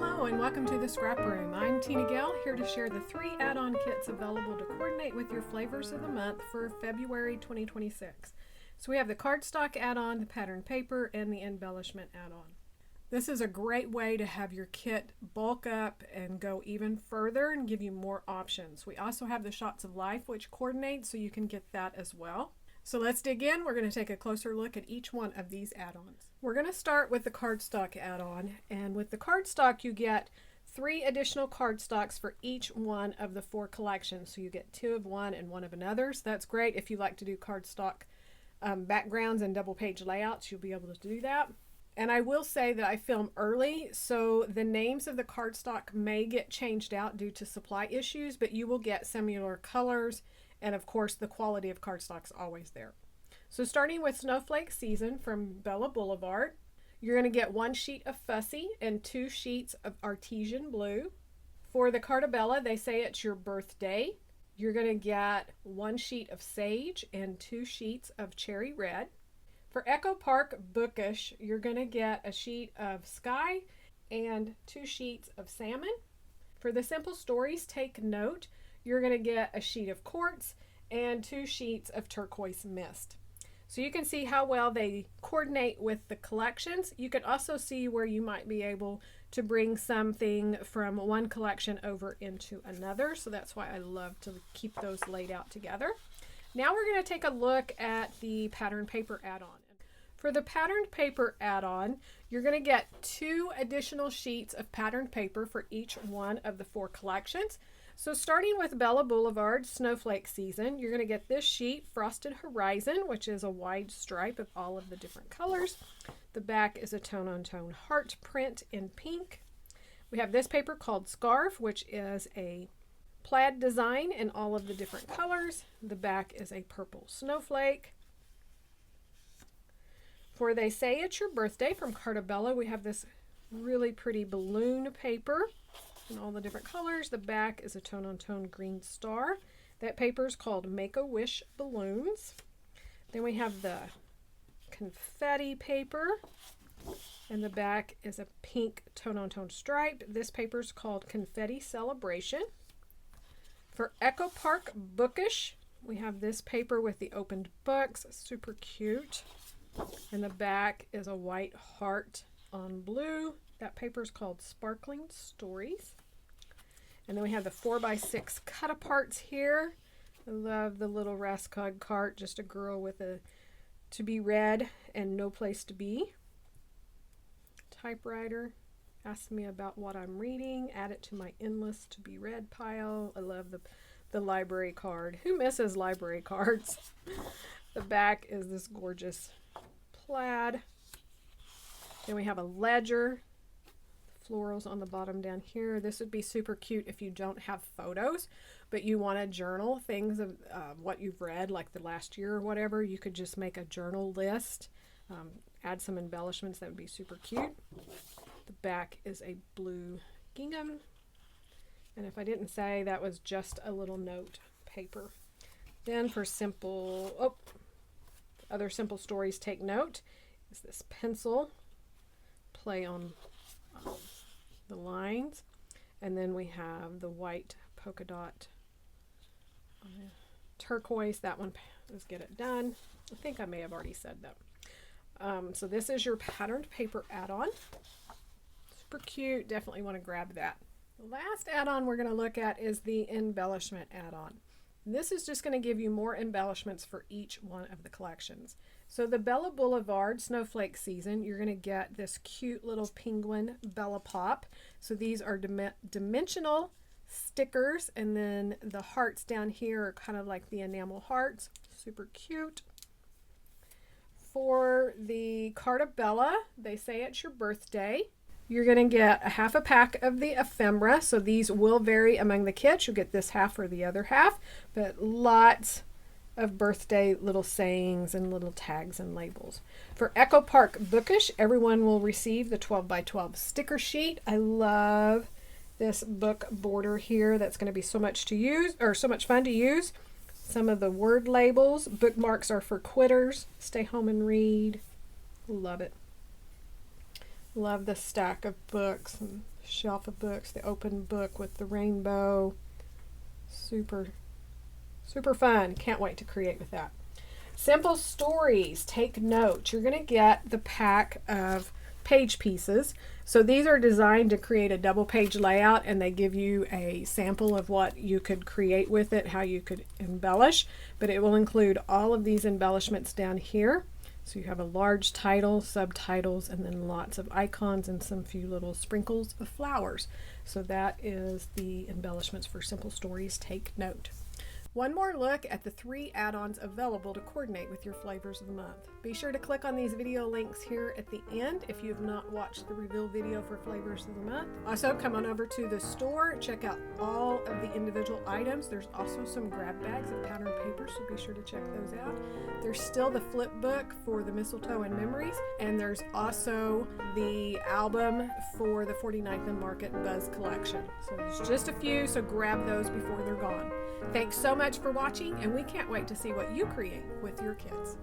Hello and welcome to the Scrap Room. I'm Tina Gale, here to share the 3 add-on kits available to coordinate with your flavors of the month for February 2026. So we have the cardstock add-on, the pattern paper, and the embellishment add-on. This is a great way to have your kit bulk up and go even further and give you more options. We also have the Shots of Life, which coordinates, so you can get that as well. So let's dig in. We're going to take a closer look at each one of these add-ons. We're going to start with the cardstock add-on, and with the cardstock you get 3 additional cardstocks for each one of the 4 collections. So you get 2 of one and 1 of another. So that's great if you like to do cardstock backgrounds and double page layouts. You'll be able to do that. And I will say that I film early, so the names of the cardstock may get changed out due to supply issues, but you will get similar colors. And of course, the quality of cardstock's always there. So starting with Snowflake Season from Bella Boulevard, you're going to get 1 sheet of Fussy and 2 sheets of Artesian Blue. For the Cartabella, they say it's your birthday. You're going to get 1 sheet of Sage and 2 sheets of Cherry Red. For Echo Park Bookish, you're going to get a sheet of Sky and 2 sheets of Salmon. For the Simple Stories Take Note, you're going to get a sheet of Quartz and 2 sheets of Turquoise Mist. So you can see how well they coordinate with the collections. You can also see where you might be able to bring something from one collection over into another. So that's why I love to keep those laid out together. Now we're going to take a look at the pattern paper add-on. For the patterned paper add-on, you're going to get 2 additional sheets of patterned paper for each one of the 4 collections. So starting with Bella Boulevard Snowflake Season, you're going to get this sheet, Frosted Horizon, which is a wide stripe of all of the different colors. The back is a tone-on-tone heart print in pink. We have this paper called Scarf, which is a plaid design in all of the different colors. The back is a purple snowflake. For They Say It's Your Birthday from Cartabella, we have this really pretty balloon paper in all the different colors. The back is a tone-on-tone green star. That paper is called Make-A-Wish Balloons. Then we have the confetti paper, and the back is a pink tone-on-tone stripe. This paper is called Confetti Celebration. For Echo Park Bookish, we have this paper with the opened books, super cute. And the back is a white heart on blue. That paper is called Sparkling Stories. And then we have the 4x6 cut-aparts here. I love the little Rascog cart, just a girl with a to be read and no place to be. Typewriter. Ask me about what I'm reading. Add it to my endless to be read pile. I love the library card. Who misses library cards? The back is this gorgeous plaid. Then we have a ledger. Florals on the bottom down here. This would be super cute if you don't have photos, but you want to journal things of what you've read, like the last year or whatever. You could just make a journal list, add some embellishments. That would be super cute. The back is a blue gingham. And if I didn't say, that was just a little note paper. Then for other Simple Stories Take Note is this pencil play on the lines, and then we have the white polka dot turquoise. That one is Get It Done. I think I may have already said that. So this is your patterned paper add-on. Super cute. Definitely want to grab that. The last add-on we're going to look at is the embellishment add-on. This is just going to give you more embellishments for each one of the collections. So the Bella Boulevard Snowflake Season, you're going to get this cute little penguin Bella Pop. So these are dimensional stickers, and then the hearts down here are kind of like the enamel hearts. Super cute. For the Cartabella, They Say It's Your Birthday, you're going to get a half a pack of the ephemera. So these will vary among the kits. You'll get this half or the other half, but lots of birthday little sayings and little tags and labels. For Echo Park Bookish, everyone will receive the 12x12 sticker sheet. I love this book border here. That's going to be so much to use, or so much fun to use. Some of the word labels. Bookmarks are for quitters. Stay home and read. Love it. Love the stack of books and shelf of books, the open book with the rainbow. Super fun. Can't wait to create with that. Simple stories. Take note. You're going to get the pack of page pieces. So these are designed to create a double page layout, and they give you a sample of what you could create with it, how you could embellish, but it will include all of these embellishments down here. So you have a large title, subtitles, and then lots of icons and some few little sprinkles of flowers. So that is the embellishments for Simple Stories. Take note. One more look at the 3 add-ons available to coordinate with your flavors of the month. Be sure to click on these video links here at the end if you have not watched the reveal video for flavors of the month. Also, come on over to the store, check out all of the individual items. There's also some grab bags of pattern paper, so be sure to check those out. There's still the flip book for the mistletoe and memories, and there's also the album for the 49th and Market Buzz collection. So there's just a few, so grab those before they're gone. Thanks so much for watching, and we can't wait to see what you create with your kids.